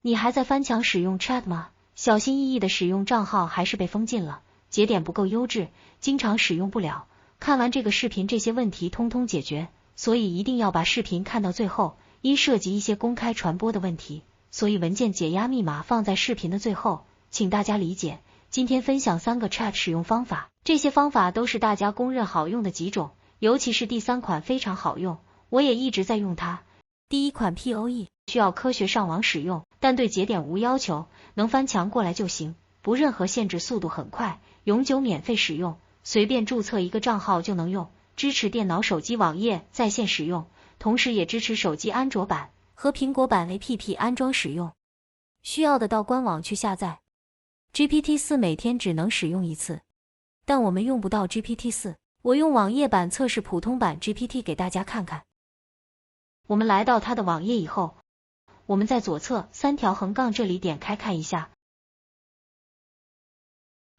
你还在翻墙使用 Chat 吗？小心翼翼的使用账号还是被封禁了，节点不够优质，经常使用不了。看完这个视频，这些问题通通解决，所以一定要把视频看到最后。因涉及一些公开传播的问题，所以文件解压密码放在视频的最后，请大家理解。今天分享3个 Chat 使用方法，这些方法都是大家公认好用的几种，尤其是第3款非常好用，我也一直在用它。第一款 POE 需要科学上网使用，但对节点无要求，能翻墙过来就行，不任何限制，速度很快，永久免费使用，随便注册一个账号就能用，支持电脑、手机、网页在线使用，同时也支持手机安卓版和苹果版 APP 安装使用。需要的到官网去下载。GPT-4 每天只能使用1次，但我们用不到 GPT-4， 我用网页版测试普通版 GPT 给大家看看。我们来到它的网页以后，我们在左侧3条横杠这里点开看一下，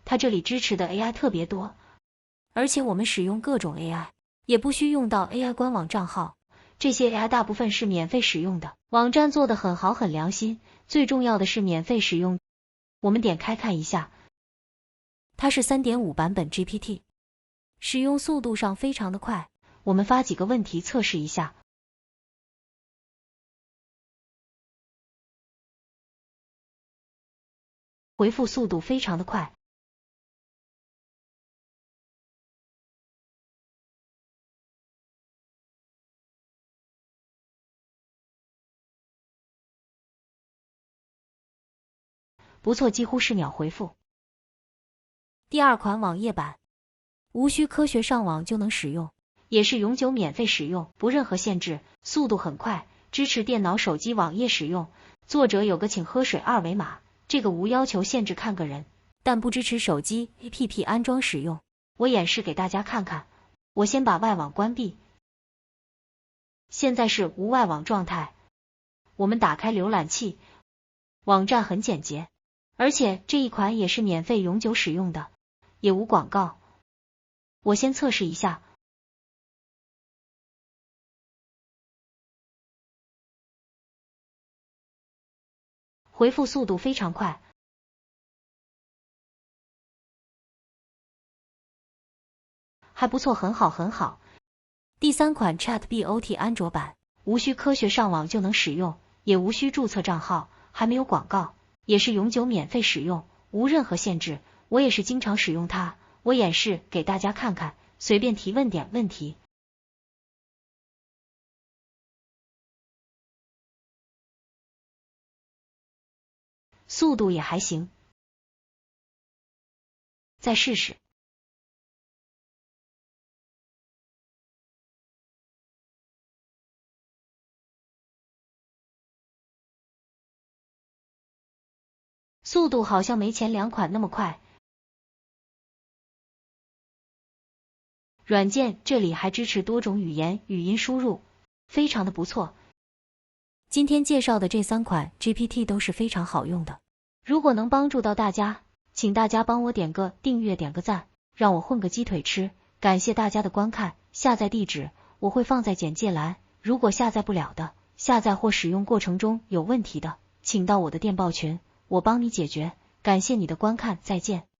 它这里支持的 AI 特别多，而且我们使用各种 AI 也不需用到 AI 官网账号，这些 AI 大部分是免费使用的，网站做得很好，很良心，最重要的是免费使用。我们点开看一下，它是 3.5 版本 GPT， 使用速度上非常的快。我们发几个问题测试一下。回复速度非常的快。不错，几乎是秒回复。第2款网页版，无需科学上网就能使用，也是永久免费使用，不任何限制，速度很快，支持电脑、手机、网页使用。作者有个请喝水2维码，这个无要求限制，看个人，但不支持手机 APP 安装使用。我演示给大家看看，我先把外网关闭，现在是无外网状态。我们打开浏览器，网站很简洁，而且这一款也是免费永久使用的，也无广告。我先测试一下。回复速度非常快，还不错，很好很好。第3款 ChatBot 安卓版，无需科学上网就能使用，也无需注册账号，还没有广告，也是永久免费使用，无任何限制。我也是经常使用它，我演示给大家看看，随便提问点问题。速度也还行，再试试。速度好像没前2款那么快。软件这里还支持多种语言语音输入，非常的不错。今天介绍的这3款 GPT 都是非常好用的，如果能帮助到大家，请大家帮我点个订阅，点个赞，让我混个鸡腿吃。感谢大家的观看，下载地址我会放在简介栏，如果下载不了的，下载或使用过程中有问题的，请到我的电报群，我帮你解决。感谢你的观看，再见。